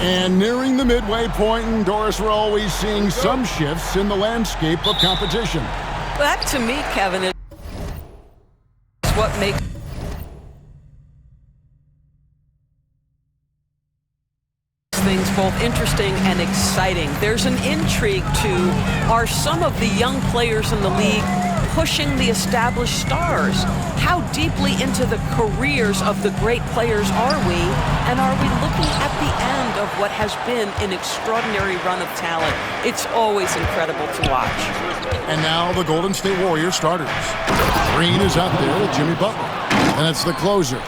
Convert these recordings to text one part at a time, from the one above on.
And nearing the midway point, and Doris, we're always seeing some shifts in the landscape of competition. That, to me, Kevin, is what makes things both interesting and exciting. There's an intrigue to, are some of the young players in the league pushing the established stars? How deeply into the careers of the great players are we? And are we looking at the end of what has been an extraordinary run of talent? It's always incredible to watch. And now the Golden State Warriors starters. Green is out there with Jimmy Butler. And it's the closer.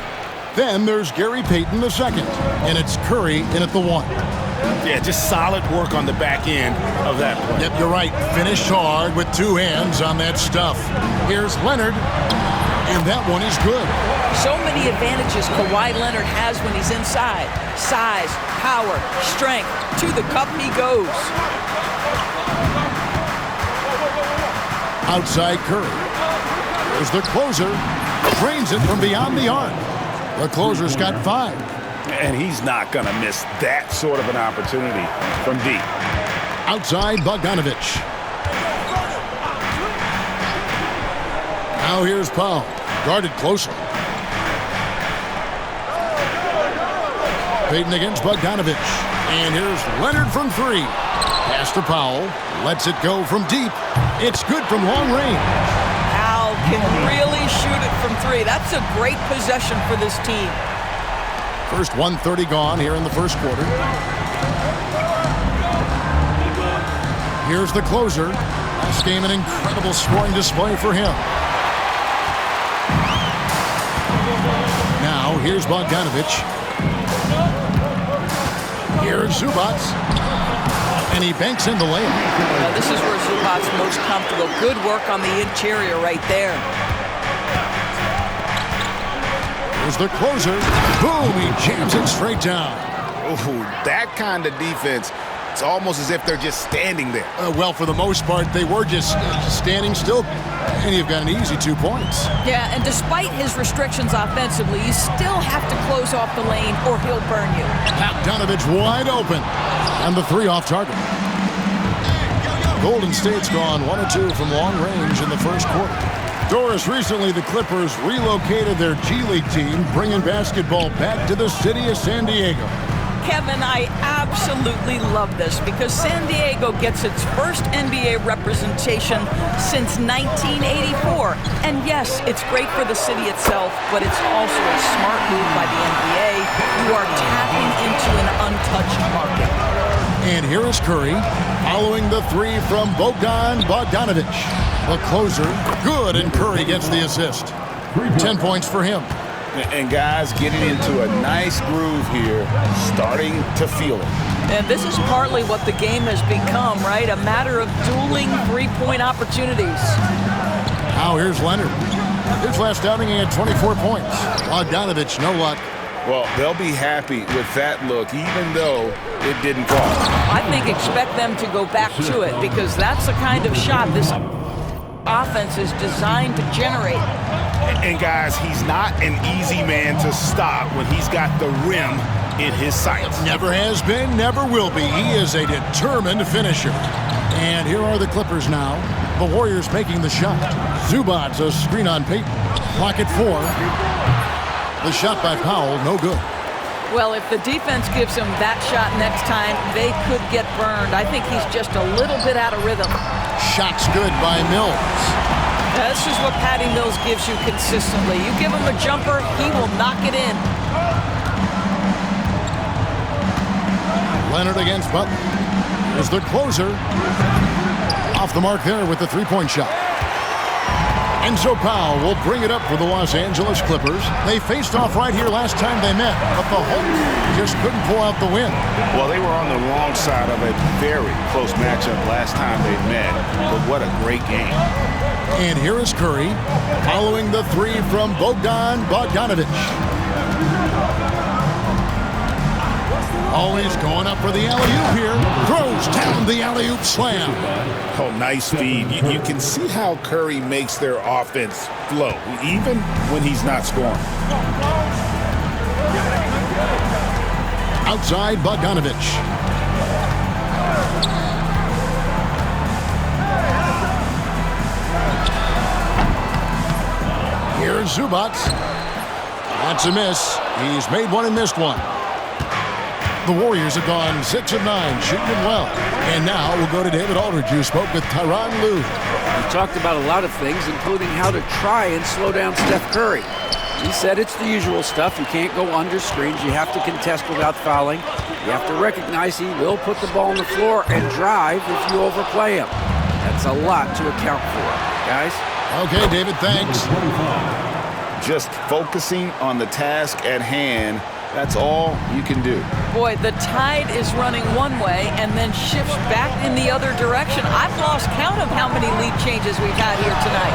Then there's Gary Payton the second. And it's Curry in at the one. Yeah, just solid work on the back end of that play. Yep, you're right. Finished hard with two hands on that stuff. Here's Leonard. And that one is good. So many advantages Kawhi Leonard has when he's inside. Size, power, strength. To the cup he goes. Outside Curry. There's the closer. Drains it from beyond the arc. The closer's got 5. And he's not going to miss that sort of an opportunity from deep. Outside Bogdanovich. Now here's Powell. Guarded closer. Payton against Bogdanovich. And here's Leonard from 3. Pass to Powell. Lets it go from deep. It's good from long range. Powell can really shoot it from 3. That's a great possession for this team. First 1:30 gone here in the first quarter. Here's the closer. This game an incredible scoring display for him. Now here's Bogdanovich. Here's Zubac. And he banks in the layup. This is where Zubac's most comfortable. Good work on the interior right there. Here's the closer. Boom, he jams it straight down. Ooh, that kind of defense, it's almost as if they're just standing there. Well, for the most part, they were just standing still. And you've got an easy 2 points. Yeah, and despite his restrictions offensively, you still have to close off the lane or he'll burn you. Bogdanovich wide open. And the 3 off target. Golden State's gone 1 of 2 from long range in the first quarter. Doris, recently the Clippers relocated their G League team, bringing basketball back to the city of San Diego. Kevin, I absolutely love this because San Diego gets its first NBA representation since 1984. And yes, it's great for the city itself, but it's also a smart move by the NBA. You are tapping into an untouched market. And here is Curry, following the 3 from Bogdanovich. The closer, good, and Curry gets the assist. 10 points for him. And guys getting into a nice groove here, starting to feel it. And this is partly what the game has become, right? A matter of dueling three-point opportunities. Now here's Leonard. His last outing, he had 24 points. Bogdanovich, no luck. Well, they'll be happy with that look, even though it didn't fall. I think expect them to go back to it because that's the kind of shot this offense is designed to generate. And guys, he's not an easy man to stop when he's got the rim in his sights. Never has been, never will be. He is a determined finisher. And here are the Clippers now. The Warriors making the shot. Zubac, a screen on Payton. Clock at 4. The shot by Powell, no good. Well, if the defense gives him that shot next time, they could get burned. I think he's just a little bit out of rhythm. Shot's good by Mills. This is what Patty Mills gives you consistently. You give him a jumper, he will knock it in. Leonard against Butler. Here's the closer. Off the mark there with the 3-point shot. Enzo Powell will bring it up for the Los Angeles Clippers. They faced off right here last time they met, but the Hawks just couldn't pull out the win. Well, they were on the wrong side of a very close matchup last time they met, but what a great game. And here is Curry, following the 3 from Bogdanovich. Always going up for the alley-oop here. Throws down the alley-oop slam. Oh, nice feed. You can see how Curry makes their offense flow, even when he's not scoring. Outside Bogdanovich. Here's Zubac. That's a miss. He's made one and missed one. The Warriors have gone 6 of 9, shooting it well. And now we'll go to David Aldridge, who spoke with Tyronn Lue. He talked about a lot of things, including how to try and slow down Steph Curry. He said it's the usual stuff. You can't go under screens. You have to contest without fouling. You have to recognize he will put the ball on the floor and drive if you overplay him. That's a lot to account for, guys. Okay, David, thanks. Just focusing on the task at hand. That's all you can do. Boy, the tide is running one way and then shifts back in the other direction. I've lost count of how many lead changes we've had here tonight.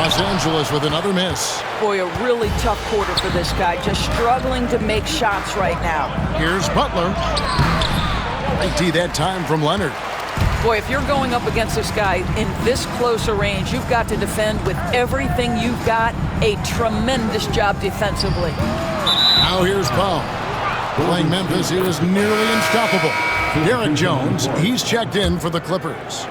Los Angeles with another miss. Boy, a really tough quarter for this guy. Just struggling to make shots right now. Here's Butler. Big D that time from Leonard. Boy, if you're going up against this guy in this close a range, you've got to defend with everything you've got. A tremendous job defensively. Now here's Powell. Playing Memphis, he was nearly unstoppable. Derek Jones, he's checked in for the Clippers.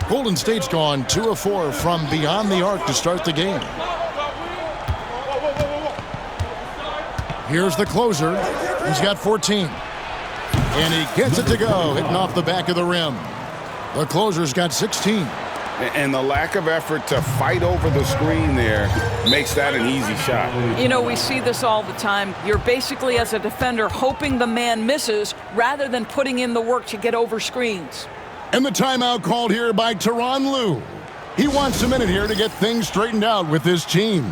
Golden State's gone 2 of 4 from beyond the arc to start the game. Here's the closer. He's got 14. And he gets it to go, hitting off the back of the rim. The closer's got 16. And the lack of effort to fight over the screen there makes that an easy shot. You know, we see this all the time. You're basically, as a defender, hoping the man misses rather than putting in the work to get over screens. And the timeout called here by Tyronn Lue. He wants a minute here to get things straightened out with his team.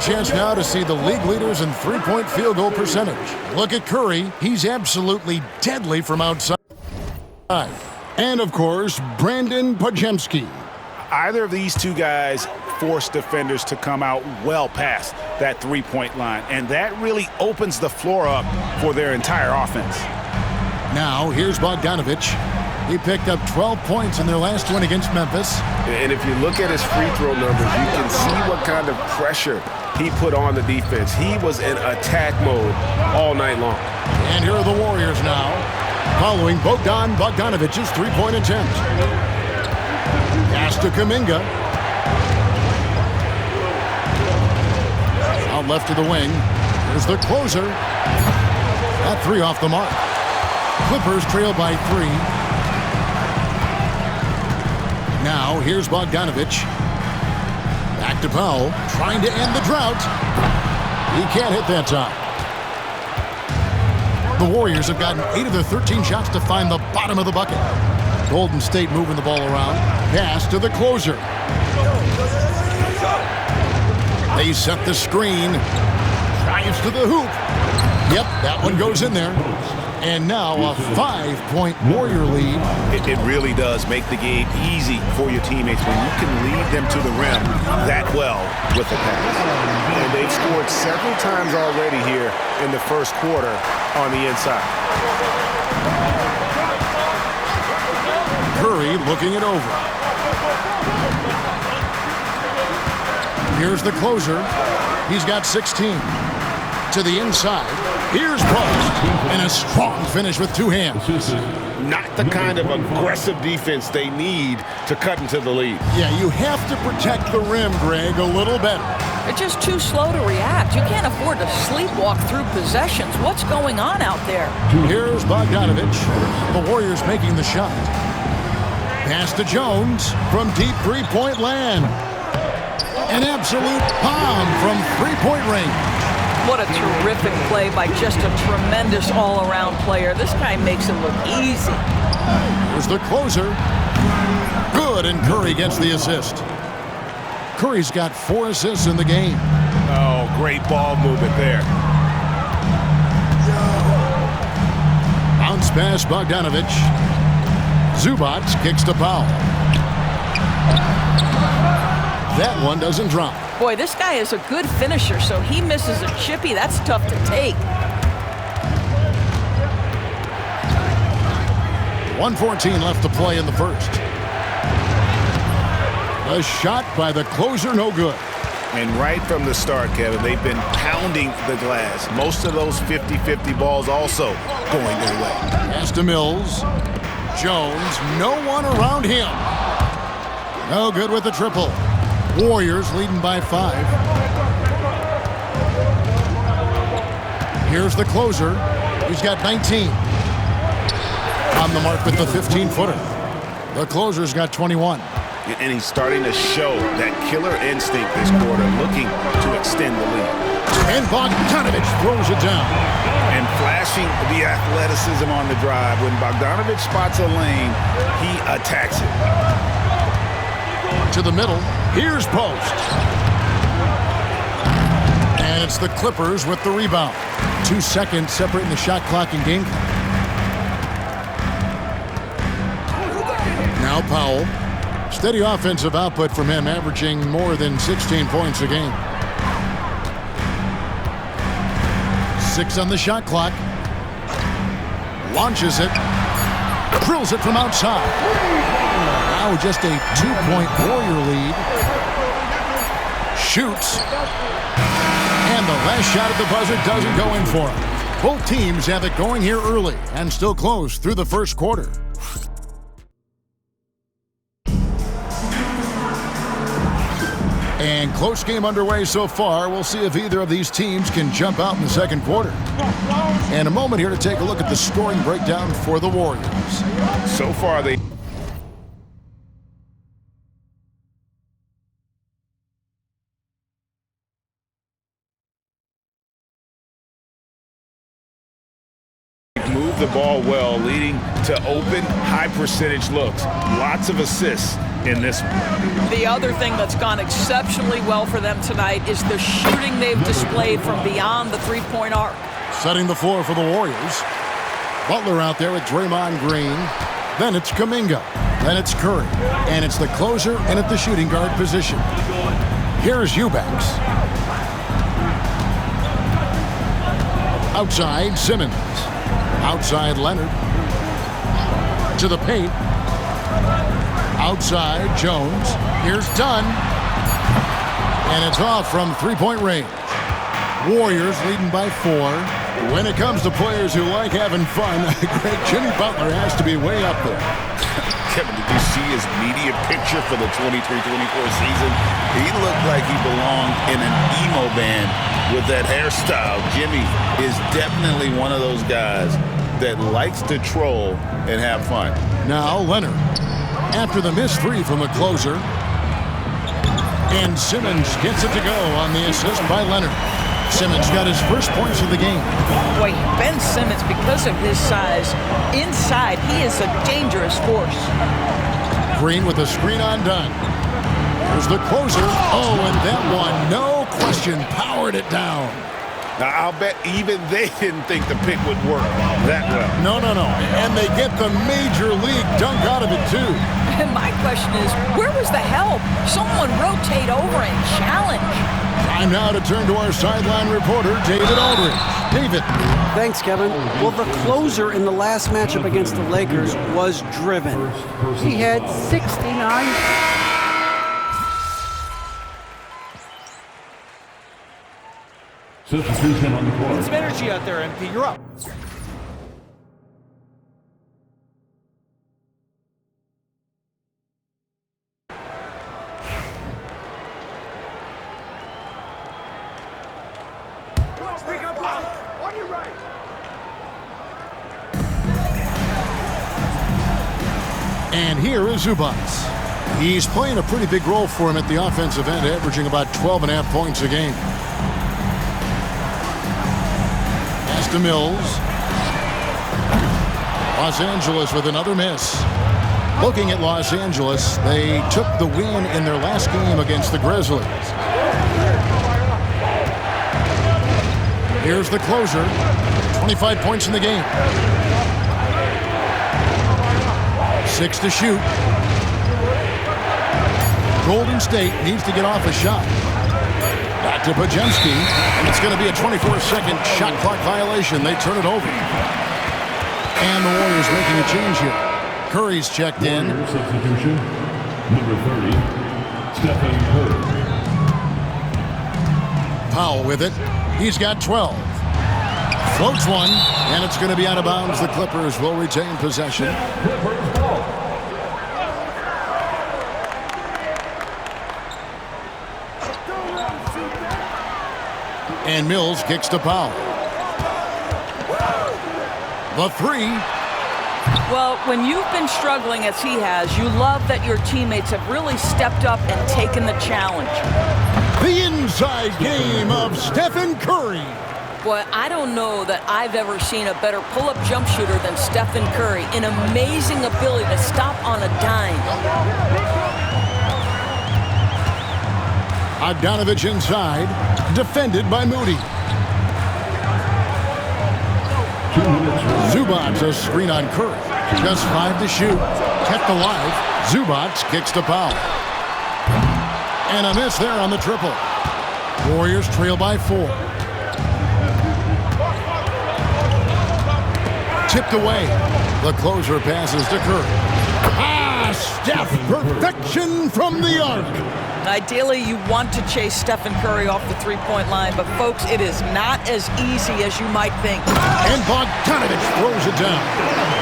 Chance now to see the league leaders in three-point field goal percentage. Look at Curry. He's absolutely deadly from outside. And, of course, Brandon Podziemski. Either of these two guys force defenders to come out well past that three-point line, and that really opens the floor up for their entire offense. Now, here's Bogdanovich. He picked up 12 points in their last win against Memphis. And if you look at his free throw numbers, you can see what kind of pressure he put on the defense. He was in attack mode all night long. And here are the Warriors now, following Bogdanovich's three-point attempt. Pass to Kuminga. Out left to the wing. Here's the closer. That three off the mark. Clippers trail by 3. Now, here's Bogdanovich. Back to Powell, trying to end the drought. He can't hit that time. The Warriors have gotten 8 of their 13 shots to find the bottom of the bucket. Golden State moving the ball around. Pass to the closer. They set the screen. Drives to the hoop. Yep, that one goes in there. And now a 5-point Warrior lead. It really does make the game easy for your teammates when you can lead them to the rim that well with the pass. And they've scored several times already here in the first quarter on the inside. Curry looking it over. Here's the closer. He's got 16. To the inside. Here's Post. And a strong finish with 2 hands. Not the kind of aggressive defense they need to cut into the lead. Yeah, you have to protect the rim, Greg, a little better. They're just too slow to react. You can't afford to sleepwalk through possessions. What's going on out there? Here's Bogdanovich. The Warriors making the shot. Pass to Jones from deep three-point land. An absolute bomb from three-point range. What a terrific play by just a tremendous all-around player. This guy makes it look easy. Here's the closer. Good, and Curry gets the assist. Curry's got 4 assists in the game. Oh, great ball movement there. Bounce pass, Bogdanovich. Zubac kicks to Powell. That one doesn't drop. Boy, this guy is a good finisher, so he misses a chippy. That's tough to take. 1:14 left to play in the first. A shot by the closer, no good. And right from the start, Kevin, they've been pounding the glass. Most of those 50-50 balls also going their way. Pass to Mills. Jones, no one around him. No good with the triple. Warriors leading by 5. Here's the closer. He's got 19. On the mark with the 15-footer. The closer's got 21. And he's starting to show that killer instinct this quarter, looking to extend the lead. And Bogdanovich throws it down. And flashing the athleticism on the drive. When Bogdanovich spots a lane, he attacks it. To the middle. Here's Post. And it's the Clippers with the rebound. 2 seconds separating the shot clock and game clock. Now Powell. Steady offensive output from him, averaging more than 16 points a game. 6 on the shot clock. Launches it. Drills it from outside. Now just a 2-point Warrior lead. Shoots. And the last shot at the buzzer doesn't go in for him. Both teams have it going here early and still close through the first quarter. And close game underway so far. We'll see if either of these teams can jump out in the second quarter. And a moment here to take a look at the scoring breakdown for the Warriors. So far, they move the ball well, leading to open, high-percentage looks. Lots of assists in this one. The other thing that's gone exceptionally well for them tonight is the shooting they've displayed from beyond the three-point arc. Setting the floor for the Warriors. Butler out there with Draymond Green. Then it's Kuminga. Then it's Curry. And it's the closer in at the shooting guard position. Here's Eubanks. Outside, Simmons. Outside, Leonard. To the paint. Outside, Jones. Here's Dunn. And it's off from three-point range. Warriors leading by 4. When it comes to players who like having fun, great Jimmy Butler has to be way up there. Kevin, did you see his media picture for the 23-24 season? He looked like he belonged in an emo band with that hairstyle. Jimmy is definitely one of those guys that likes to troll and have fun. Now Leonard. After the missed 3 from the closer. And Simmons gets it to go on the assist by Leonard. Simmons got his first points of the game. Boy, Ben Simmons, because of his size, inside, he is a dangerous force. Green with a screen on Dunn. Here's the closer. Oh, and that one, no question, powered it down. Now, I'll bet even they didn't think the pick would work that well. No. And they get the major league dunk out of it, too. And my question is, where was the help? Someone rotate over and challenge. Time now to turn to our sideline reporter, David Aldridge. David. Thanks, Kevin. Well, the closer in the last matchup against the Lakers was driven. He had 69. Substitution on the court. Need some energy out there, MP. You're up. And here is Zubac. He's playing a pretty big role for him at the offensive end, averaging about 12.5 points a game. Pass to Mills. Los Angeles with another miss. Looking at Los Angeles, they took the win in their last game against the Grizzlies. Here's the closer. 25 points in the game. 6 to shoot. Golden State needs to get off a shot. Back to Pajemski, and it's going to be a 24-second shot clock violation. They turn it over. And the Warriors making a change here. Curry's checked in. Substitution, number 30, Stephen Curry. Powell with it. He's got 12. Floats one, and it's going to be out of bounds. The Clippers will retain possession. And Mills kicks to Powell. The three. Well, when you've been struggling as he has, you love that your teammates have really stepped up and taken the challenge. The inside game of Stephen Curry. Boy, I don't know that I've ever seen a better pull-up jump shooter than Stephen Curry. An amazing ability to stop on a dime. Bogdanovich inside, defended by Moody. Zubac's a screen on Curry. Just 5 to shoot. Kept alive. Zubac kicks to Powell. And a miss there on the triple. Warriors trail by 4. Tipped away. The closer passes to Curry. Steph, perfection from the arc. Ideally, you want to chase Stephen Curry off the three-point line, but folks, it is not as easy as you might think. And Bogdanovich throws it down.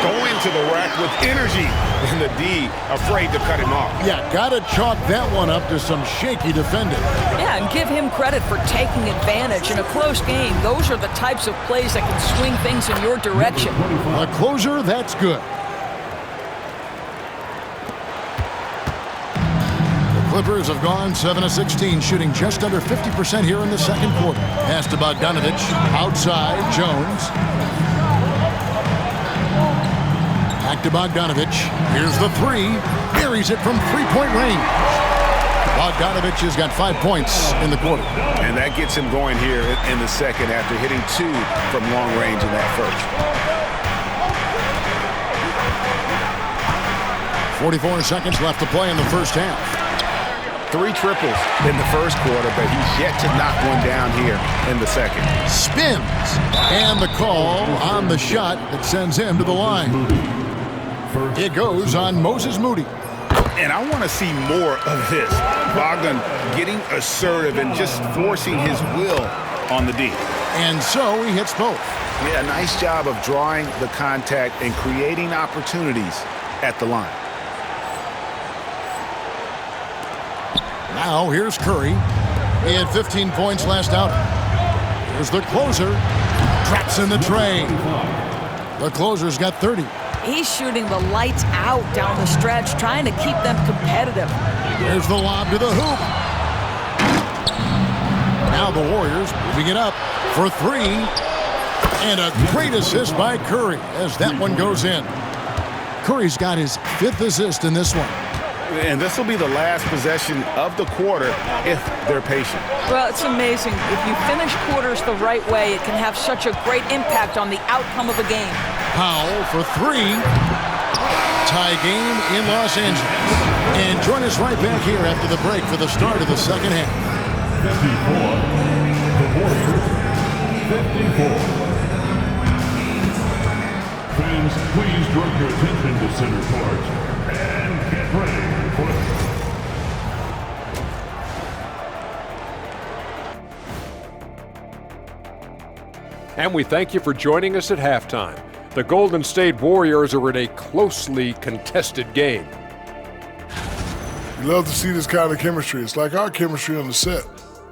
Going to the rack with energy, and the D afraid to cut him off. Yeah, gotta chalk that one up to some shaky defending. Yeah, and give him credit for taking advantage. In a close game, those are the types of plays that can swing things in your direction. A closer, that's good. Clippers have gone 7 of 16, shooting just under 50% here in the second quarter. Pass to Bogdanovich, outside, Jones. Back to Bogdanovich. Here's the three. Buries it from three-point range. Bogdanovich has got 5 points in the quarter. And that gets him going here in the second after hitting 2 from long range in that first. 44 seconds left to play in the first half. 3 triples in the first quarter, but he's yet to knock one down here in the second. Spins. And the call on the shot that sends him to the line. It goes on Moses Moody. And I want to see more of this. Bogdan getting assertive and just forcing his will on the D. And so he hits both. Yeah, nice job of drawing the contact and creating opportunities at the line. Now here's Curry. He had 15 points last outing. Here's the closer. Traps in the tray. The closer's got 30. He's shooting the lights out down the stretch, trying to keep them competitive. There's the lob to the hoop. Now the Warriors moving it up for 3. And a great assist by Curry as that one goes in. Curry's got his 5th assist in this one. And this will be the last possession of the quarter if they're patient. Well, it's amazing. If you finish quarters the right way, it can have such a great impact on the outcome of a game. Powell for 3. Tie game in Los Angeles. And join us right back here after the break for the start of the second half. 54. The Warriors, 54. Fans, please direct your attention to center court and get ready for And we thank you for joining us at halftime. The Golden State Warriors are in a closely contested game. You love to see this kind of chemistry. It's like our chemistry on the set.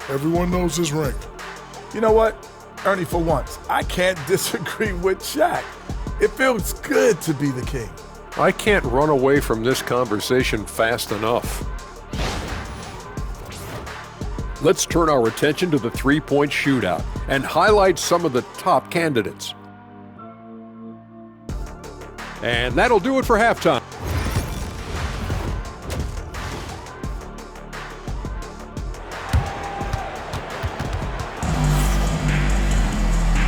Everyone knows this ring. You know what, Ernie, for once, I can't disagree with Shaq. It feels good to be the king. I can't run away from this conversation fast enough. Let's turn our attention to the three-point shootout and highlight some of the top candidates. And that'll do it for halftime.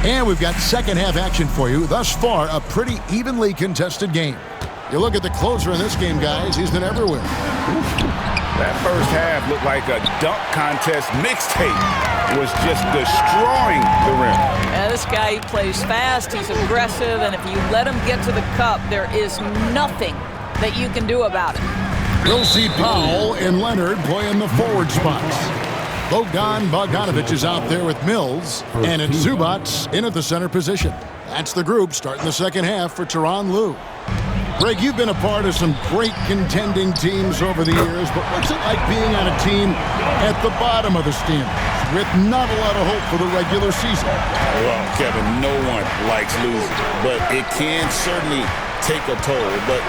And we've got second half action for you. Thus far, a pretty evenly contested game. You look at the closer in this game, guys. He's been everywhere. That first half looked like a dunk contest mixtape. Was just destroying the rim. Yeah, this guy, he plays fast, he's aggressive, and if you let him get to the cup, there is nothing that you can do about it. We'll see Powell and Leonard play in the forward spots. Bogdanovich is out there with Mills, and it's Zubats in at the center position. That's the group starting the second half for Tyronn Lue. Greg, you've been a part of some great contending teams over the years, but what's it like being on a team at the bottom of the standings with not a lot of hope for the regular season? Well, Kevin, no one likes losing, but it can certainly take a toll. But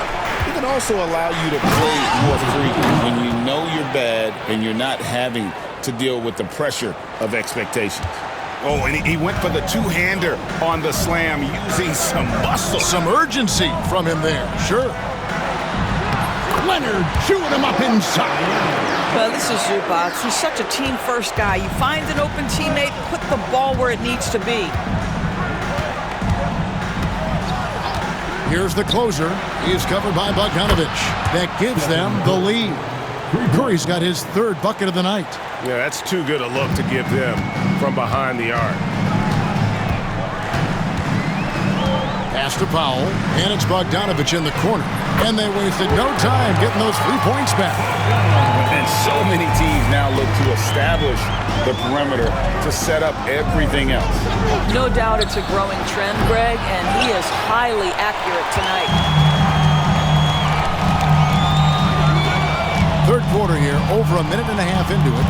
it can also allow you to play more freely when you know you're bad and you're not having to deal with the pressure of expectations. Oh, and he went for the two-hander on the slam using some muscle. Some urgency from him there, sure. Leonard chewing him up inside. Well, this is Zubats. He's such a team-first guy. You find an open teammate, put the ball where it needs to be. Here's the closer. He is covered by Bogdanovich. That gives them the lead. Curry's got his third bucket of the night. Yeah, that's too good a look to give them from behind the arc. Pass to Powell, and it's Bogdanovich in the corner. And they wasted no time getting those 3 points back. And so many teams now look to establish the perimeter to set up everything else. No doubt it's a growing trend, Greg, and he is highly accurate tonight. Third quarter here, over a minute and a half into it.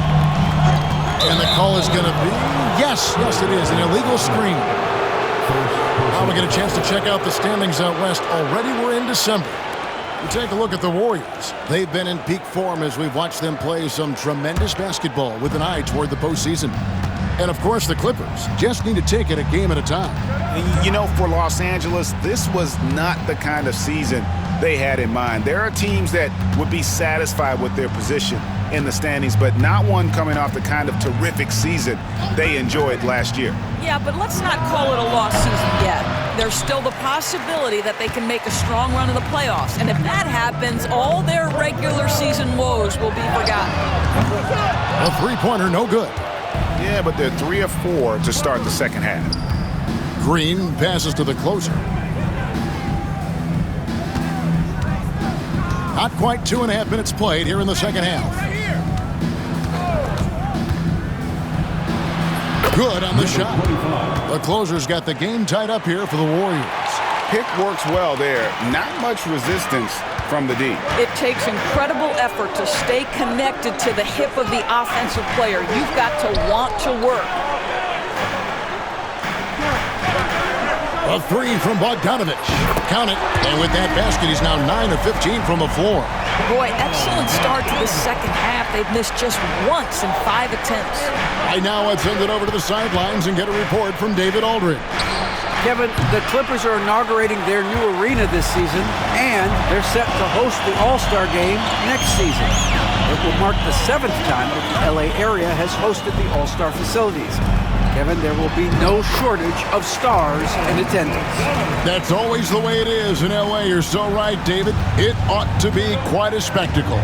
And the call is going to be, yes, it is, an illegal screen. Now we get a chance to check out the standings out west. Already we're in December. We take a look at the Warriors. They've been in peak form as we've watched them play some tremendous basketball with an eye toward the postseason. And, of course, the Clippers just need to take it a game at a time. You know, for Los Angeles, this was not the kind of season they had in mind. There are teams that would be satisfied with their position in the standings, but not one coming off the kind of terrific season they enjoyed last year. Yeah, but let's not call it a lost season yet. There's still the possibility that they can make a strong run in the playoffs. And if that happens, all their regular season woes will be forgotten. A three-pointer, no good. Yeah, but they're 3 of 4 to start the second half. Green passes to the closer. Not quite 2.5 minutes played here in the second half. Good on the shot. The closer's got the game tied up here for the Warriors. Pick works well there. Not much resistance from the D. It takes incredible effort to stay connected to the hip of the offensive player. You've got to want to work. A three from Bogdanovich. Count it. And with that basket, he's now 9 of 15 from the floor. Boy, excellent start to the second half. They've missed just once in 5 attempts. Right now, let's send it over to the sidelines and get a report from David Aldridge. Kevin, the Clippers are inaugurating their new arena this season, and they're set to host the All-Star Game next season. It will mark the 7th time that the LA area has hosted the All-Star facilities. Kevin, there will be no shortage of stars in attendance. That's always the way it is in LA. You're so right, David. It ought to be quite a spectacle.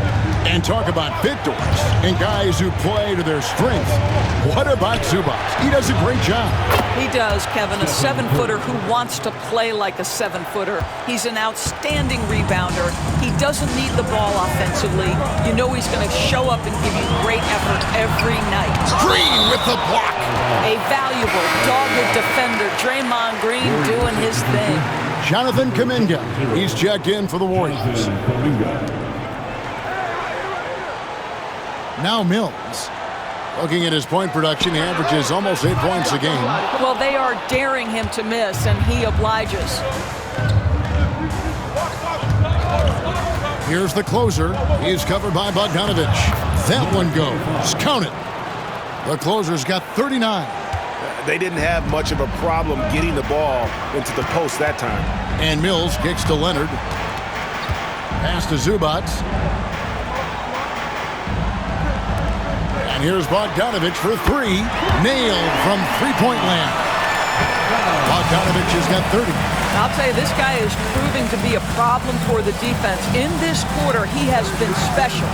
And talk about fit doors and guys who play to their strength. What about Zubats? He does a great job. He does, Kevin, a 7-footer who wants to play like a 7-footer. He's an outstanding rebounder. He doesn't need the ball offensively. You know he's going to show up and give you great effort every night. Green with the block. A valuable, dogged defender, Draymond Green doing his thing. Jonathan Kuminga. He's checked in for the Warriors. Now Mills. Looking at his point production, he averages almost 8 points a game. Well, they are daring him to miss, and he obliges. Here's the closer. He's covered by Bogdanovich. That one goes. Count it. The closer's got 39. They didn't have much of a problem getting the ball into the post that time. And Mills kicks to Leonard. Pass to Zubats. And here's Bogdanovich for 3. Nailed from three-point land. Bogdanovich has got 30. I'll tell you, this guy is proving to be a problem for the defense. In this quarter, he has been special.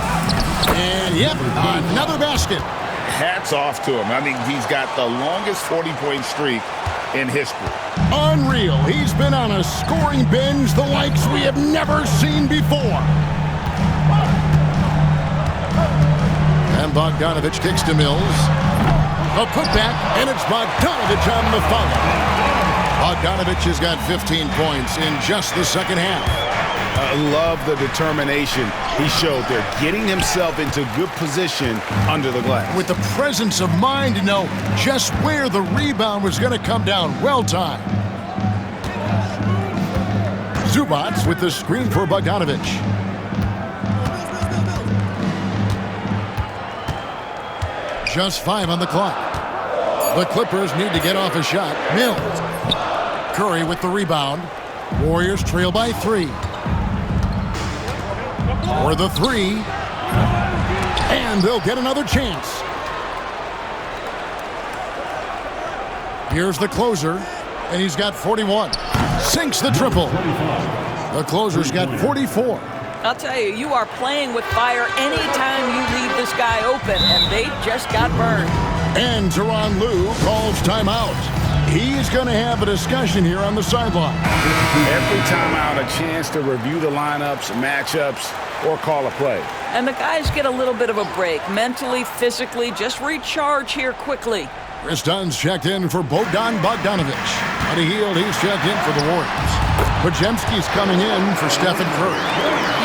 And, yep, another basket. Hats off to him. I mean, he's got the longest 40-point streak in history. Unreal. He's been on a scoring binge the likes we have never seen before. And Bogdanovich kicks to Mills. A putback, and it's Bogdanovich on the foul. Bogdanovich has got 15 points in just the second half. I love the determination he showed there, getting himself into good position under the glass. With the presence of mind to know just where the rebound was going to come down. Well timed. Zubac with the screen for Bogdanovich. Just 5 on the clock. The Clippers need to get off a shot. Mills. Curry with the rebound. Warriors trail by 3. For the 3. And they'll get another chance. Here's the closer, and he's got 41. Sinks the triple. The closer's got 44. I'll tell you, you are playing with fire anytime you leave this guy open, and they just got burned. And Tyronn Lue calls timeout. He's going to have a discussion here on the sideline. Every timeout, a chance to review the lineups, matchups, or call a play. And the guys get a little bit of a break, mentally, physically, just recharge here quickly. Chris Dunn's checked in for Bogdan Bogdanovich. Buddy Hield, he's checked in for the Warriors. Podziemski's coming in for Stephen Curry.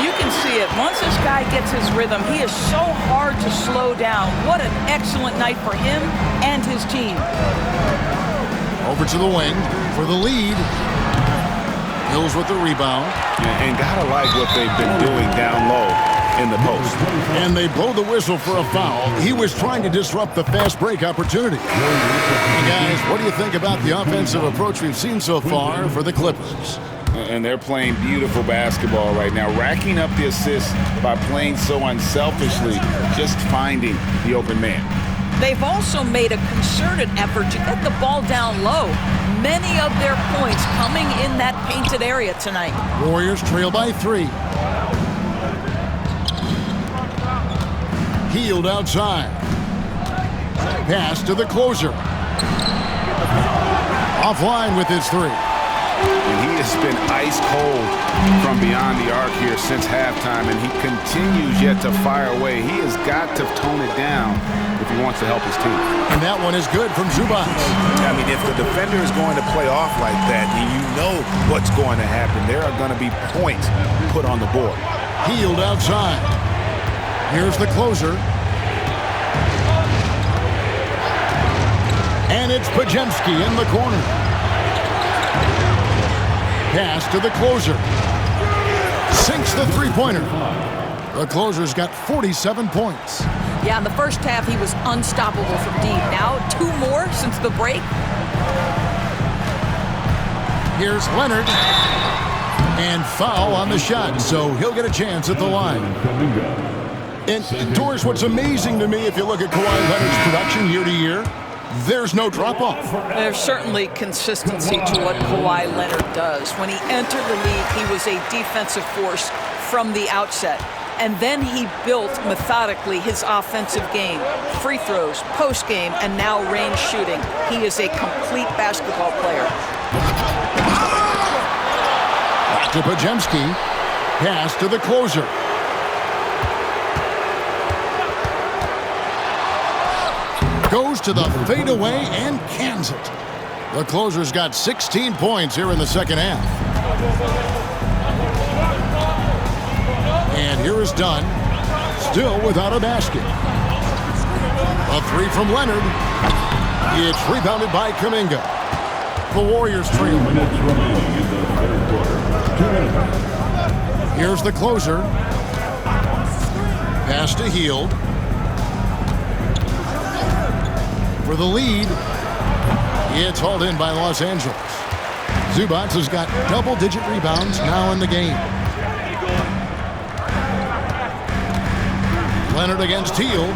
You can see it. Once this guy gets his rhythm, he is so hard to slow down. What an excellent night for him and his team. Over to the wing for the lead. Mills with the rebound. And gotta like what they've been doing down low in the post. And they blow the whistle for a foul. He was trying to disrupt the fast break opportunity. Hey guys, what do you think about the offensive approach we've seen so far for the Clippers? And they're playing beautiful basketball right now, racking up the assists by playing so unselfishly, just finding the open man. They've also made a concerted effort to get the ball down low. Many of their points coming in that painted area tonight. Warriors trail by 3. Hield outside. Pass to the closer. Offline with his 3. And he has been ice cold from beyond the arc here since halftime, and he continues yet to fire away. He has got to tone it down if he wants to help his team. And that one is good from Zubac. I mean, if the defender is going to play off like that, and you know what's going to happen, there are going to be points put on the board. Hield outside. Here's the closer. And it's Podziemski in the corner. Pass to the closer. Sinks the three-pointer. The closer's got 47 points. Yeah, in the first half, he was unstoppable from deep. Now, 2 more since the break. Here's Leonard. And foul on the shot, so he'll get a chance at the line. And, Doris, what's amazing to me, if you look at Kawhi Leonard's production year to year, there's no drop-off. There's certainly consistency to what Kawhi Leonard does. When he entered the league, he was a defensive force from the outset. And then he built methodically his offensive game. Free throws, post-game, and now range shooting. He is a complete basketball player. Back to Podziemski. Pass to the closer. Goes to the fadeaway and cans it. The closer's got 16 points here in the second half. And here is Dunn, still without a basket. A 3 from Leonard. It's rebounded by Kuminga. The Warriors trail. Here's the closer. Pass to Hield. For the lead, it's hauled in by Los Angeles. Zubac has got double-digit rebounds now in the game. Leonard against Hield.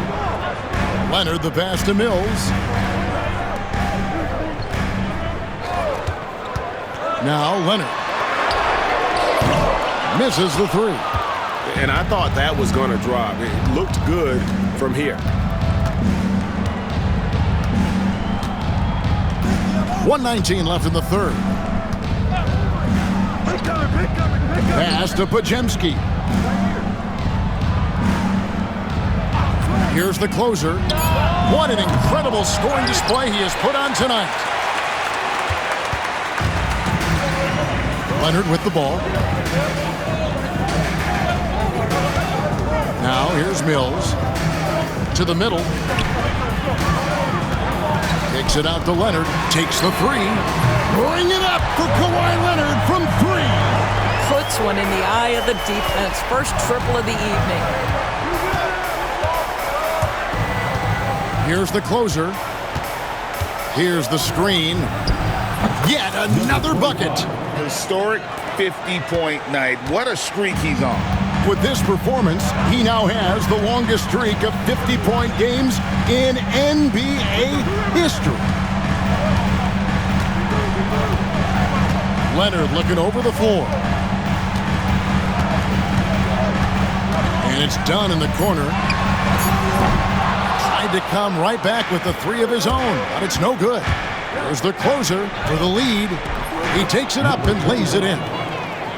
Leonard the pass to Mills. Now Leonard. Misses the three. And I thought that was going to drop. It looked good from here. 1:19 left in the third. Pass to Pajemski. Here's the closer. What an incredible scoring display he has put on tonight. Leonard with the ball. Now here's Mills. To the middle. Kicks it out to Leonard. Takes the three. Bring it up for Kawhi Leonard from three. Puts one in the eye of the defense. First triple of the evening. Here's the closer. Here's the screen. Yet another bucket. Historic 50-point night. What a streak he's on. With this performance, he now has the longest streak of 50-point games in NBA history. Leonard looking over the floor. And it's done in the corner. Tried to come right back with the three of his own, but it's no good. There's the closer for the lead. He takes it up and lays it in.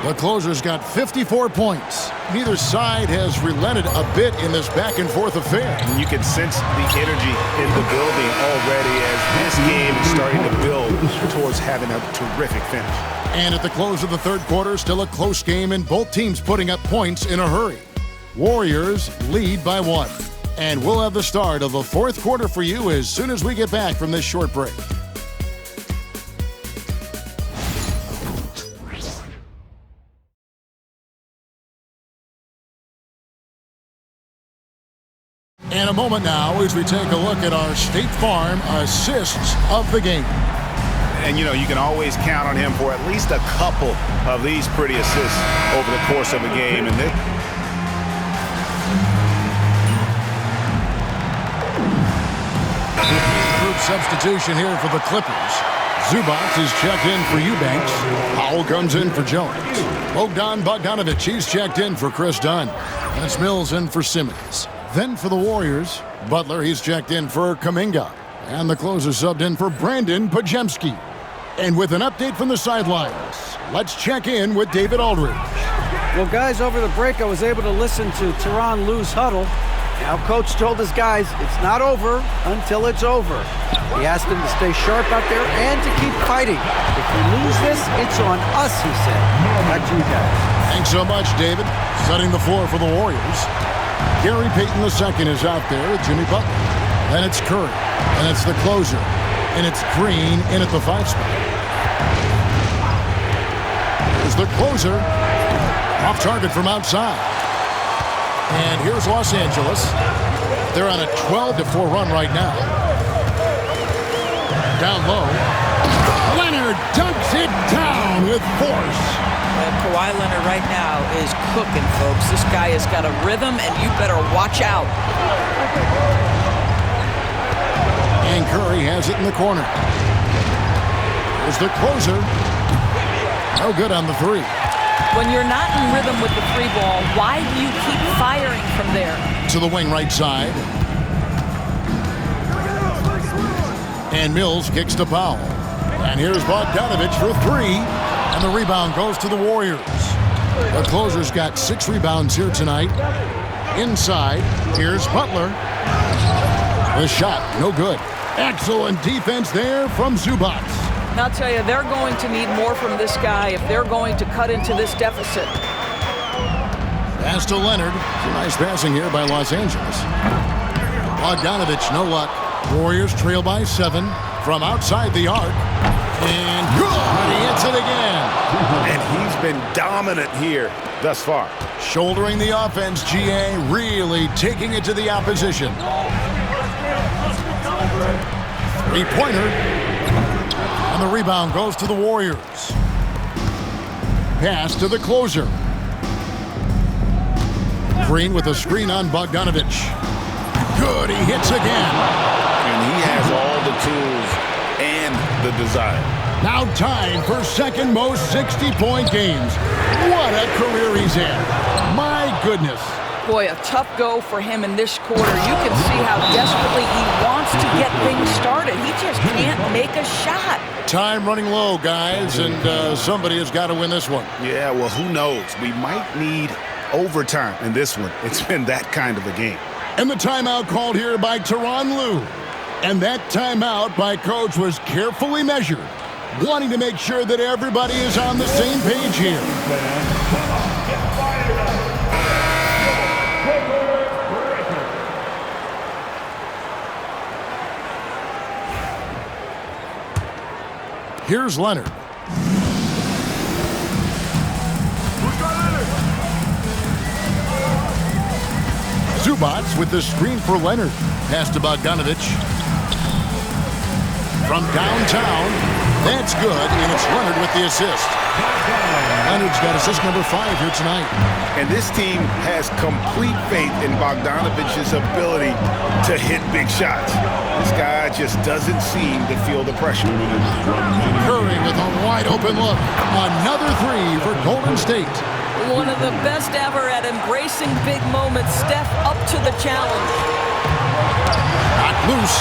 The closer's got 54 points. Neither side has relented a bit in this back-and-forth affair. And you can sense the energy in the building already as this game is starting to build towards having a terrific finish. And at the close of the third quarter, still a close game and both teams putting up points in a hurry. Warriors lead by 1. And we'll have the start of the fourth quarter for you as soon as we get back from this short break. In a moment now as we take a look at our State Farm assists of the game. And, you know, you can always count on him for at least a couple of these pretty assists over the course of a game. And group substitution here for the Clippers. Zubac is checked in for Eubanks. Powell comes in for Jones. Bogdanovich, he's checked in for Chris Dunn. And it's Mills in for Simmons. Then for the Warriors, Butler, he's checked in for Kuminga. And the closer subbed in for Brandon Pajemski. And with an update from the sidelines, let's check in with David Aldridge. Well, guys, over the break, I was able to listen to Tyronn Lue's huddle. Now, Coach told his guys it's not over until it's over. He asked them to stay sharp out there and to keep fighting. If we lose this, it's on us, he said. Back to you guys. Thanks so much, David. Setting the floor for the Warriors. Gary Payton II is out there with Jimmy Butler. Then it's Curry. And it's the closer. And it's Green in at the 5 spot. Here's the closer. Off target from outside. And here's Los Angeles. They're on a 12-4 run right now. Down low. Leonard dunks it down with force. Kawhi Leonard right now is cooking, folks. This guy has got a rhythm, and you better watch out. And Curry has it in the corner. Here's the closer. No good on the three. When you're not in rhythm with the three ball, why do you keep firing from there? To the wing right side. And Mills kicks to Powell. And here's Bogdanovich for three. And the rebound goes to the Warriors. The closer's got 6 rebounds here tonight. Inside, here's Butler. The shot, no good. Excellent defense there from Zubac. I'll tell you, they're going to need more from this guy if they're going to cut into this deficit. Pass to Leonard. Some nice passing here by Los Angeles. Bogdanovich, no luck. Warriors trail by 7 from outside the arc. And good! He hits it again. And he's been dominant here thus far. Shouldering the offense, GA really taking it to the opposition. Three-pointer. And the rebound goes to the Warriors. Pass to the closer. Green with a screen on Bogdanovich. Good, he hits again. And he has all the tools and the desire. Now tied for second most 60-point games. What a career he's had. My goodness. Boy, a tough go for him in this quarter. You can see how desperately he wants to get things started. He just can't make a shot. Time running low, guys, and somebody has got to win this one. Yeah, well, who knows? We might need overtime in this one. It's been that kind of a game. And the timeout called here by Tyronn Lue. And that timeout by Coach was carefully measured, wanting to make sure that everybody is on the same page here. Here's Leonard. Zubats with the screen for Leonard. Pass to Bogdanovich. From downtown, that's good, and it's Leonard with the assist. Leonard's got assist number 5 here tonight. And this team has complete faith in Bogdanovich's ability to hit big shots. This guy just doesn't seem to feel the pressure. Curry with a wide open look. Another 3 for Golden State. One of the best ever at embracing big moments. Steph up to the challenge. Not loose.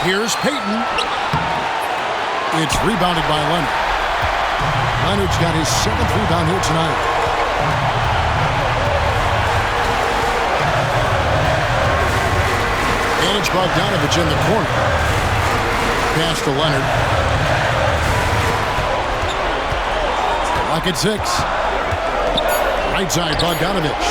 Here's Payton. It's rebounded by Leonard. Leonard's got his 7th rebound here tonight. And it's Bogdanovich in the corner. Pass to Leonard. Lock at 6. Right side, Bogdanovich.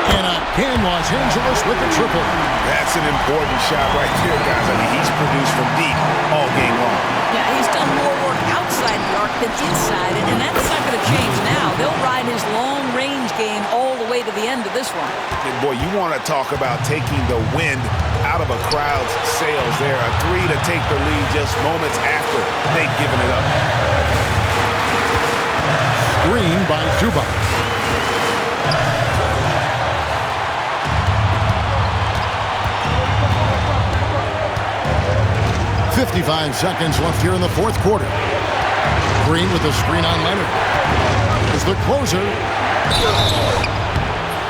And again, Los Angeles with the triple. That's an important shot right there, guys. I mean, he's produced from deep all game long. Yeah, he's done more work outside the arc than inside, and that's not going to change now. They'll ride his long-range game all the way to the end of this one. And boy, you want to talk about taking the wind out of a crowd's sails there. A 3 to take the lead just moments after they've given it up. Screen by Zubats. 55 seconds left here in the 4th quarter. Green with a screen on Leonard. Is the closer.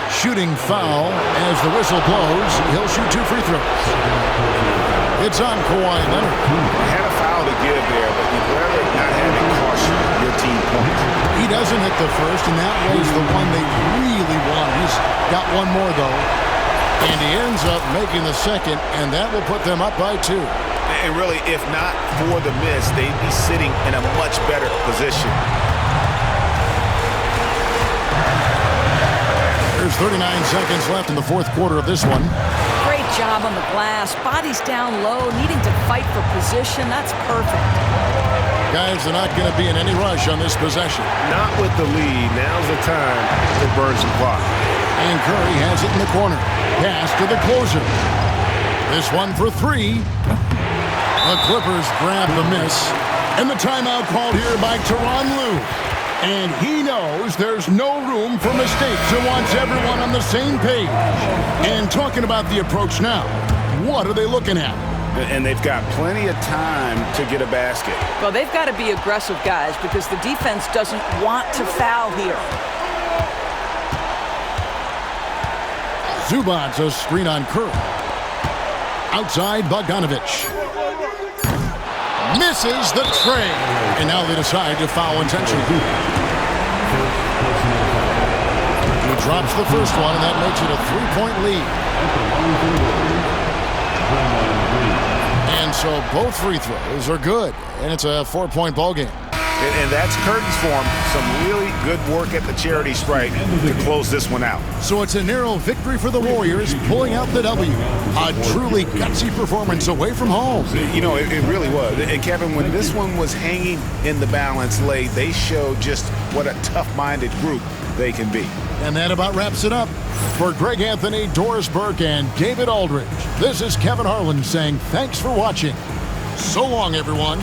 Shooting foul as the whistle blows. He'll shoot 2 free throws. It's on Kawhi Leonard. Had a foul to give there, but you'd rather not having caution your team points. He doesn't hit the first, and that was the one they really want. He's got one more, though. And he ends up making the second, and that will put them up by 2. And really, if not for the miss, they'd be sitting in a much better position. There's 39 seconds left in the 4th quarter of this one. Great job on the glass. Body's down low, needing to fight for position. That's perfect. Guys, they're not going to be in any rush on this possession. Not with the lead. Now's the time to burn some clock. And Curry has it in the corner. Pass to the closer. This one for 3. The Clippers grab the miss. And the timeout called here by Tyronn Lue. And he knows there's no room for mistakes and wants everyone on the same page. And talking about the approach now, what are they looking at? And they've got plenty of time to get a basket. Well, they've got to be aggressive, guys, because the defense doesn't want to foul here. Zubats a screen on Curry. Outside, Bogdanovich. Misses the tray. And now they decide to foul intentionally. He drops the first one, and that makes it a 3-point lead. And so both free throws are good, and it's a 4-point ball game. And that's curtains for him. Some really good work at the charity stripe to close this one out. So it's a narrow victory for the Warriors, pulling out the W. A truly gutsy performance away from home. You know, it really was. And Kevin, when this one was hanging in the balance late, they showed just what a tough-minded group they can be. And that about wraps it up. For Greg Anthony, Doris Burke, and David Aldridge, this is Kevin Harlan saying thanks for watching. So long, everyone.